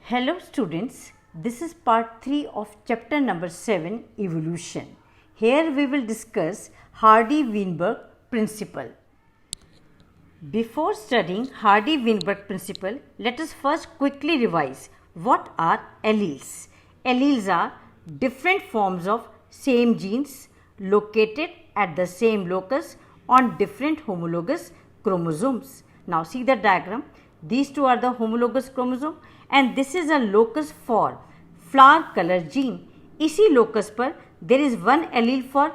Hello students, this is part 3 of chapter number 7, Evolution. Here we will discuss Hardy-Weinberg principle. Before studying Hardy-Weinberg principle, let us first quickly revise what are alleles. Alleles are different forms of same genes located at the same locus on different homologous chromosomes. Now see the diagram. These two are the homologous chromosome and this is a locus for flower color gene. इसी locus पर there is one allele for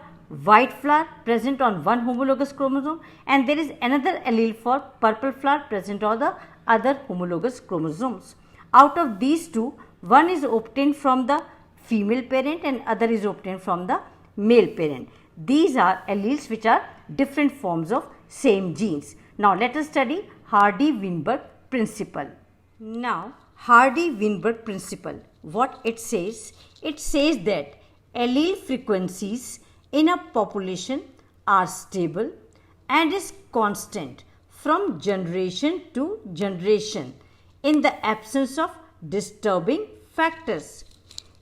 white flower present on one homologous chromosome and there is another allele for purple flower present on the other homologous chromosomes. Out of these two, one is obtained from the female parent and other is obtained from the male parent. These are alleles which are different forms of same genes. Now let us study Hardy-Weinberg principle. Now Hardy-Weinberg principle, what it says? It says that allele frequencies in a population are stable and is constant from generation to generation in the absence of disturbing factors.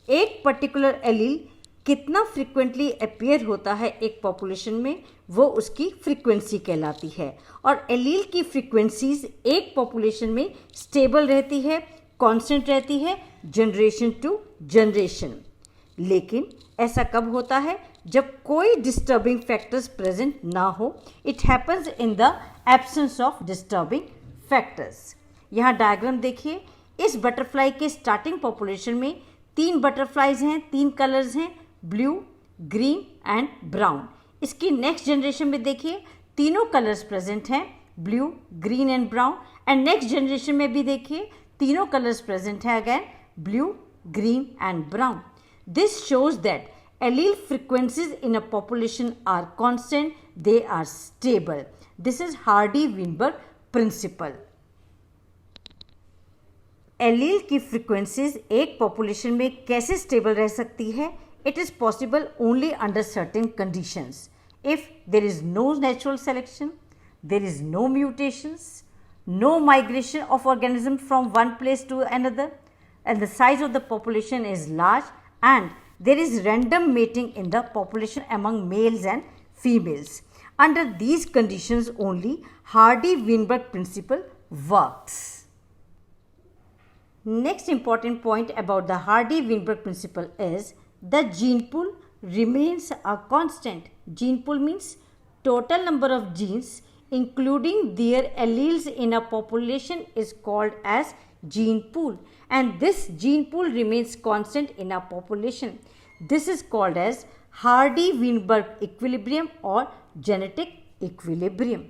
एक particular allele कितना frequently appear होता है एक population में, वो उसकी frequency कहलाती है और एलील की फ्रीक्वेंसीज एक पॉपुलेशन में स्टेबल रहती है, कांस्टेंट रहती है जनरेशन टू जनरेशन. लेकिन ऐसा कब होता है? जब कोई डिस्टर्बिंग फैक्टर्स प्रेजेंट ना हो. It happens in the absence of disturbing factors. यहाँ डायग्राम देखिए. इस बटरफ्लाई के स्टार्टिंग पॉपुलेशन में 3 बटरफ्लाइज हैं, 3 कलर्स हैं, ब्लू, ग्रीन एंड ब्राउन. इसकी नेक्स्ट जनरेशन में देखिए तीनों कलर्स प्रेजेंट हैं, blue, green and brown. And next generation में भी देखिए तीनों कलर्स प्रेजेंट हैं, again blue, green and brown. This shows that allele frequencies in a population are constant, they are stable. This is Hardy-Weinberg principle. Allele की frequencies एक population में कैसे stable रह सकती है? It is possible only under certain conditions. If there is no natural selection, there is no mutations, no migration of organisms from one place to another, and the size of the population is large, and there is random mating in the population among males and females. Under these conditions only Hardy-Weinberg principle works. Next important point about the Hardy-Weinberg principle is the gene pool remains a constant. Gene pool means total number of genes including their alleles in a population is called as gene pool, and this gene pool remains constant in a population. This is called as Hardy-Weinberg equilibrium or genetic equilibrium.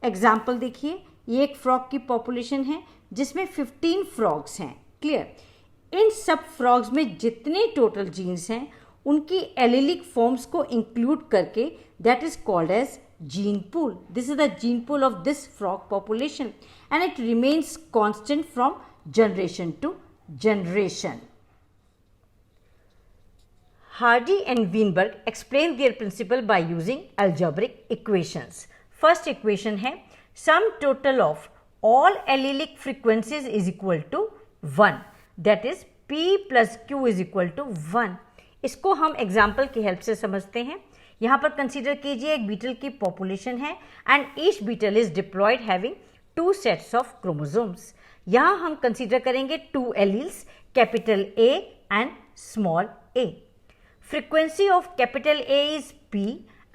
Example देखिए, ये एक frog की population है जिसमें 15 frogs हैं. Clear? इन सब frogs में जितने टोटल जीन्स हैं उनकी एलिलिक फॉर्म्स को इंक्लूड करके that is called as gene pool. This is the gene pool of this frog population and it remains constant from generation to generation. Hardy and Weinberg explain their principle by using algebraic equations. First equation है sum total of all allelic frequencies is equal to 1, that is P plus Q is equal to 1. इसको हम example की help से समझते हैं. यहाँ पर consider कीजिए एक बीटल की पॉपुलेशन है and each beetle is diploid having 2 sets of chromosomes. यहाँ हम कंसीडर करेंगे 2 alleles, capital A and small A. Frequency of capital A is P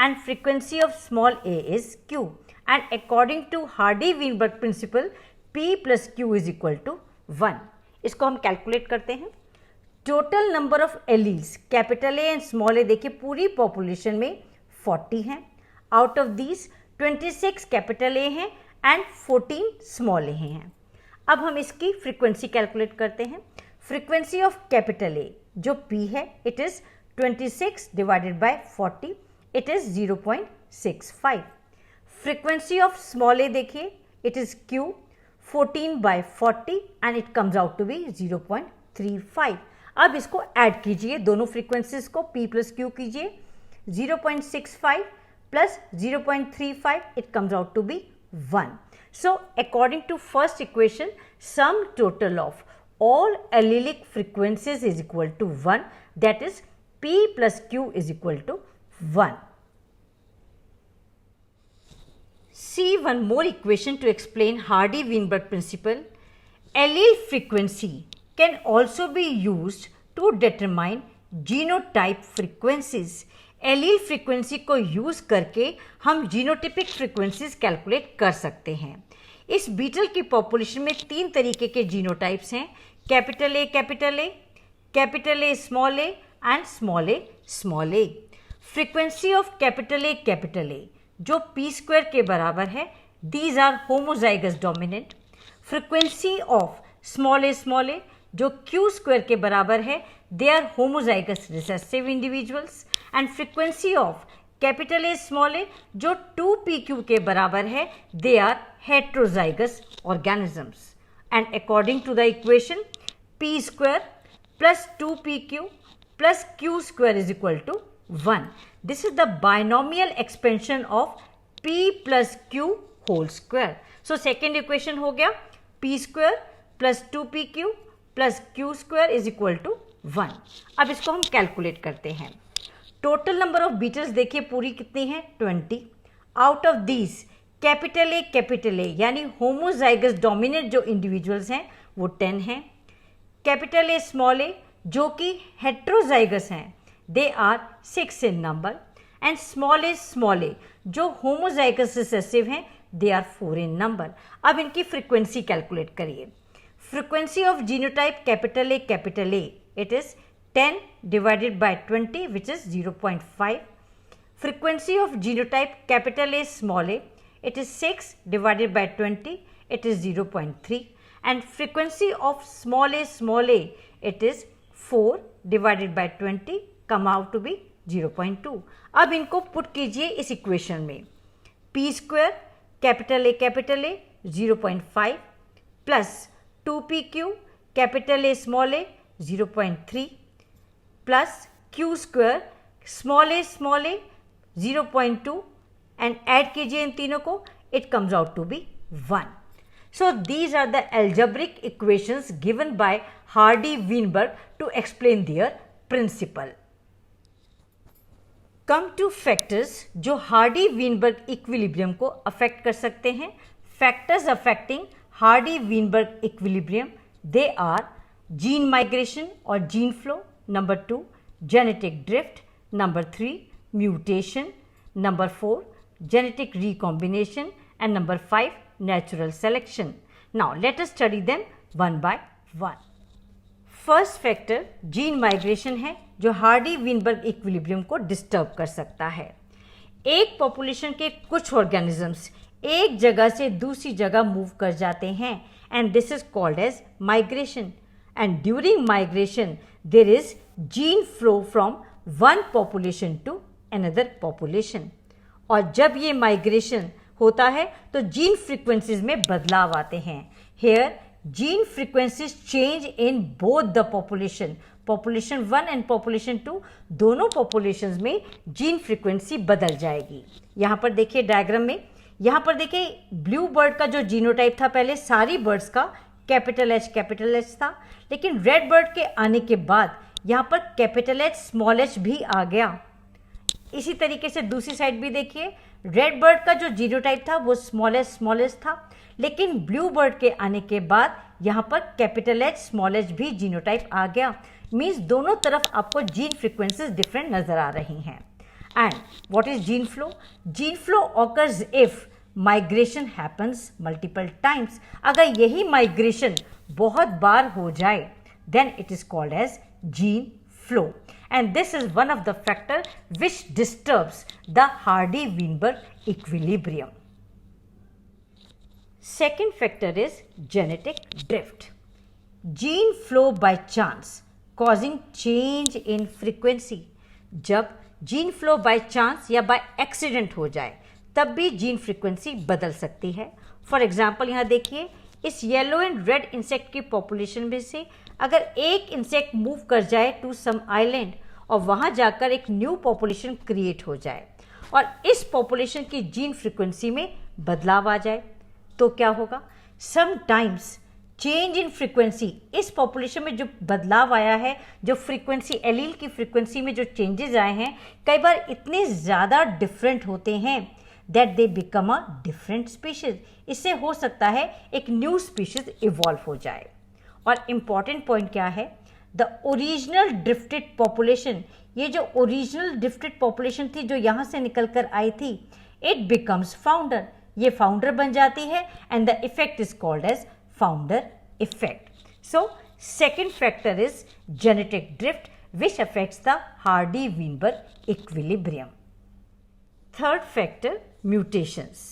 and frequency of small A is Q, and according to Hardy Weinberg principle P plus Q is equal to 1. इसको हम calculate करते हैं. Total number of alleles capital A and small A देखिए पूरी population में 40 हैं. Out of these 26 capital A हैं and 14 small ए हैं. अब हम इसकी फ्रीक्वेंसी कैलकुलेट करते हैं. फ्रीक्वेंसी ऑफ कैपिटल ए जो पी है it is 26 divided by 40, it is 0.65. Frequency of small A देखिए it is Q 14 by 40 and it comes out to be 0.35. अब इसको ऐड कीजिए, दोनों फ्रीक्वेंसीज को p प्लस क्यू कीजिए. 0.65 plus 0.35 it comes out to be 1. So according to first equation, sum total of all allelic frequencies is equal to 1, that is P plus Q is equal to 1. See one more equation to explain Hardy-Weinberg principle. Allele frequency can also be used to determine genotype frequencies. Allele frequency को use करके हम genotypic frequencies calculate कर सकते हैं. इस beetle की population में 3 तरीके के जीनोटाइप्स हैं, capital A, capital A small A and small A small A. Frequency of capital A जो पी स्क्वायर के बराबर है, these are homozygous dominant. Frequency of small A जो क्यू स्क्वायर के बराबर है, they are homozygous recessive individuals. And frequency of capital A small A जो 2pq के बराबर है, they are heterozygous organisms. And according to the equation p square plus 2pq plus q square is equal to 1. This is the binomial expansion of p plus q whole square. So second equation हो गया p square plus 2pq plus q square is equal to 1. अब इसको हम calculate करते हैं. Total number of Beatles देखिए पूरी कितनी है, 20. Out of these capital A यानी होमोजाइगस डोमिनेंट जो इंडिविजुअल्स हैं वो 10 हैं. कैपिटल ए स्मॉल ए जो कि हेट्रोजाइगस हैं, they are 6 in number. and small a जो homozygous recessive हैं, they are 4 in number. अब इनकी frequency कैलकुलेट करिए. frequency of genotype capital A it is 10 divided by 20 which is 0.5. frequency of genotype capital A small A it is 6 divided by 20 it is 0.3. and frequency of small a it is 4 divided by 20 come out to be 0.2. अब इनको put कीजिए इस equation में. p square capital A 0.5 plus 2pq capital A small a 0.3 plus q square small a 0.2 and add कीजिए इन तीनों को, it comes out to be 1. So these are the algebraic equations given by Hardy-Weinberg to explain their principle. Come to factors जो Hardy-Weinberg equilibrium को affect कर सकते हैं. Factors affecting Hardy-Weinberg equilibrium, they are gene migration or gene flow, number 2 genetic drift, number 3 mutation, number 4 genetic recombination, and number 5 natural selection. Now let us study them one by one. First factor gene migration है जो Hardy-Weinberg equilibrium को disturb कर सकता है. एक population के कुछ organisms एक जगह से दूसरी जगह मूव कर जाते हैं and this is called as migration. And during migration there is gene flow from one population to another population. और जब ये माइग्रेशन होता है तो जीन फ्रीक्वेंसीज में बदलाव आते हैं. Here gene frequencies change in both the population 1 and population 2, दोनों पॉपुलेशंस में जीन फ्रीक्वेंसी बदल जाएगी. यहाँ पर देखिए डायग्राम में, यहाँ पर देखिए ब्लू बर्ड का जो जीनोटाइप था पहले सारी बर्ड्स का कैपिटल एच था, लेकिन रेड बर्ड के आने के बाद यहाँ पर कैपिटल एच स्मॉल एच भी आ गया. इसी तरीके से दूसरी साइड भी देखिए, रेड बर्ड का जो जीनोटाइप था वो स्मॉल एच था, लेकिन ब्लू बर्ड के आने के बाद यहाँ पर कैपिटल एच स्मॉल एच भी जीनोटाइप आ गया. मीन्स दोनों तरफ आपको जीन फ्रीक्वेंसीज डिफरेंट नजर आ रही हैं. And what is gene flow? Gene flow occurs if migration happens multiple times. अगर यही माइग्रेशन बहुत बार हो जाए then it is called as gene flow, and this is one of the factor which disturbs the Hardy-Weinberg equilibrium. Second factor is genetic drift. Gene flow by chance causing change in frequency. जब gene flow by chance या by accident हो जाए तब भी gene frequency बदल सकती है. For example यहाँ देखिए, इस येलो एंड रेड इंसेक्ट की पॉपुलेशन में से अगर एक इंसेक्ट मूव कर जाए टू सम आइलैंड और वहाँ जाकर एक न्यू पॉपुलेशन क्रिएट हो जाए और इस पॉपुलेशन की जीन फ्रीक्वेंसी में बदलाव आ जाए तो क्या होगा? समटाइम्स चेंज इन फ्रीक्वेंसी, इस पॉपुलेशन में जो बदलाव आया है, जो फ्रीक्वेंसी एलील की फ्रीक्वेंसी में जो चेंजेस आए हैं, कई बार इतने ज़्यादा डिफरेंट होते हैं that they become a different species. इससे हो सकता है एक न्यू स्पीशीज इवॉल्व हो जाए। और इम्पॉर्टेंट पॉइंट क्या है, द ओरिजिनल ड्रिफ्टेड पॉपुलेशन, ये जो ओरिजिनल ड्रिफ्टेड पॉपुलेशन थी जो यहाँ से निकल कर आई थी, इट बिकम्स फाउंडर, ये फाउंडर बन जाती है and the effect is called as founder effect. So second factor is genetic drift which affects the Hardy-Weinberg equilibrium. Third factor mutations.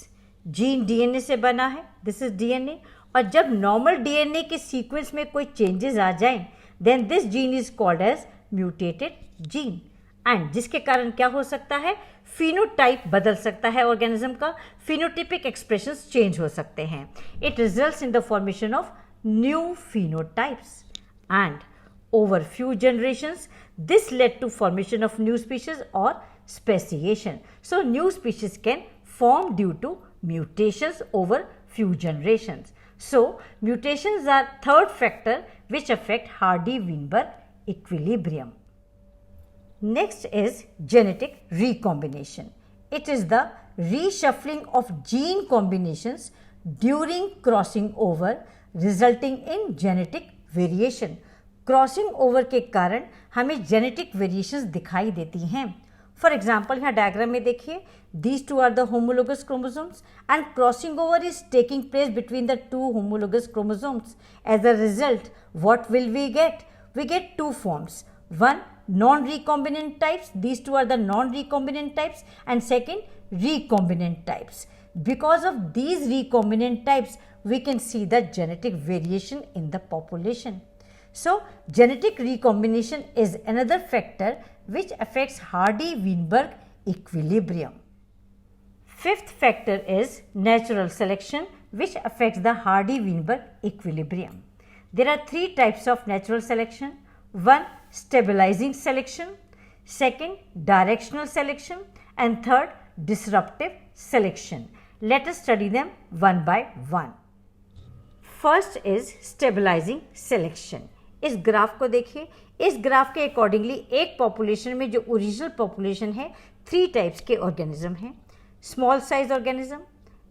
Gene DNA से बना है, दिस इज डीएनए, और जब normal DNA के सीक्वेंस में कोई चेंजेस आ जाएं then this gene is called as mutated gene, and जिसके कारण क्या हो सकता है, फिनोटाइप बदल सकता है ऑर्गेनिज्म का, फिनोटिपिक एक्सप्रेशंस चेंज हो सकते हैं। It results in the formation of new phenotypes and over few generations this led to formation of new species और speciation. So new species can form due to mutations over few generations. So mutations are third factor which affect Hardy-Weinberg equilibrium. Next is genetic recombination. It is the reshuffling of gene combinations during crossing over resulting in genetic variation. Crossing over के कारण हमें genetic variations दिखाई देती हैं। For example यहाँ diagram में देखिए, these two are the homologous chromosomes and crossing over is taking place between the two homologous chromosomes. As a result, what will we get? We get two forms. One, non-recombinant types, these two are the non-recombinant types, and second, recombinant types. Because of these recombinant types, we can see the genetic variation in the population. So, genetic recombination is another factor which affects Hardy-Weinberg equilibrium. Fifth factor is natural selection which affects the Hardy-Weinberg equilibrium. There are three types of natural selection. One, stabilizing selection. Second, directional selection. And third, disruptive selection. Let us study them one by one. First is stabilizing selection. इस graph को देखिए, इस graph के accordingly एक population में जो original population है, three types के ऑर्गेनिज्म हैं, small size organism,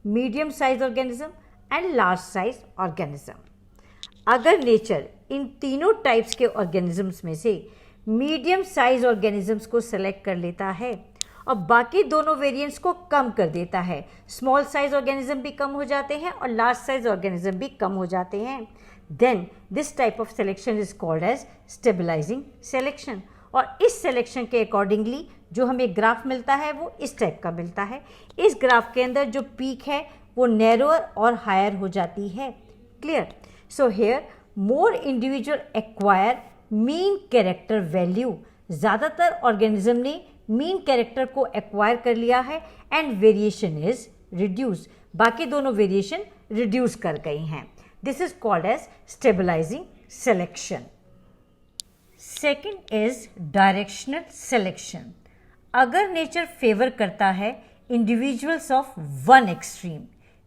medium size organism and large size organism. अगर नेचर इन तीनों टाइप्स के ऑर्गेनिजम्स में से मीडियम साइज ऑर्गेनिजम्स को सेलेक्ट कर लेता है और बाकी दोनों वेरिएंट्स को कम कर देता है, स्मॉल साइज ऑर्गेनिज्म भी कम हो जाते हैं और लार्ज साइज ऑर्गेनिज्म भी कम हो जाते हैं, then this type of selection is called as stabilizing selection. और इस सिलेक्शन के अकॉर्डिंगली जो हमें ग्राफ मिलता है वो इस टाइप का मिलता है। इस ग्राफ के अंदर जो पीक है वो नैरोअर और हायर हो जाती है। Clear? So here more individual acquire mean character value, ज़्यादातर ऑर्गेनिज्म ने मीन कैरेक्टर को एक्वायर कर लिया है एंड वेरिएशन इज रिड्यूस, बाकी दोनों वेरिएशन रिड्यूस कर गई हैं। This is called as stabilizing selection. Second is directional selection. अगर नेचर फेवर करता है individuals of one extreme,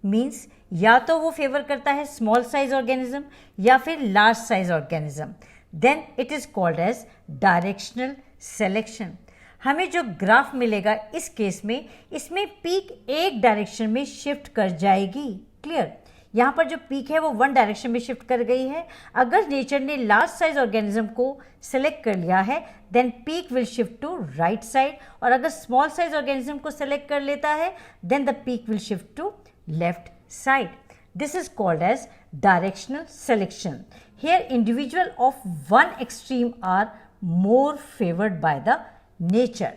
means या तो वो फेवर करता है स्मॉल साइज ऑर्गेनिज्म या फिर large size organism, then it is called as directional selection. हमें जो ग्राफ मिलेगा इस केस में, इसमें पीक एक डायरेक्शन में शिफ्ट कर जाएगी। क्लियर? यहाँ पर जो पीक है वो वन डायरेक्शन में शिफ्ट कर गई है। अगर नेचर ने लार्ज साइज ऑर्गेनिज्म को सेलेक्ट कर लिया है then peak will shift to right side, और अगर स्मॉल साइज ऑर्गेनिज्म को सेलेक्ट कर लेता है then the peak will shift to left side. This is called as directional selection. Here individual of one extreme are more favored by the nature.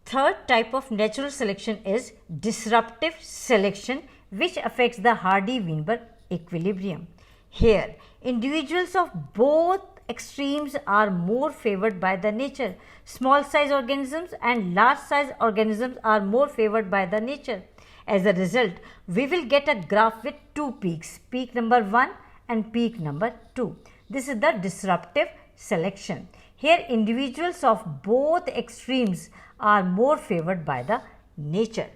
Third type of natural selection is disruptive selection which affects the Hardy-Weinberg equilibrium. Here individuals of both extremes are more favored by the nature. Small size organisms and large size organisms are more favored by the nature. As a result, we will get a graph with two peaks, peak number 1 and peak number 2. This is the disruptive selection. Here individuals of both extremes are more favored by the nature.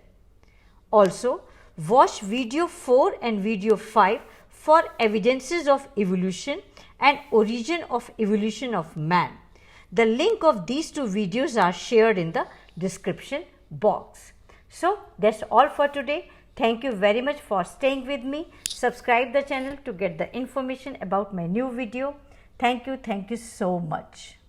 Also, watch video 4 and video 5 for evidences of evolution and origin of evolution of man. The link of these two videos are shared in the description box. So, that's all for today. Thank you very much for staying with me. Subscribe the channel to get the information about my new video. Thank you so much.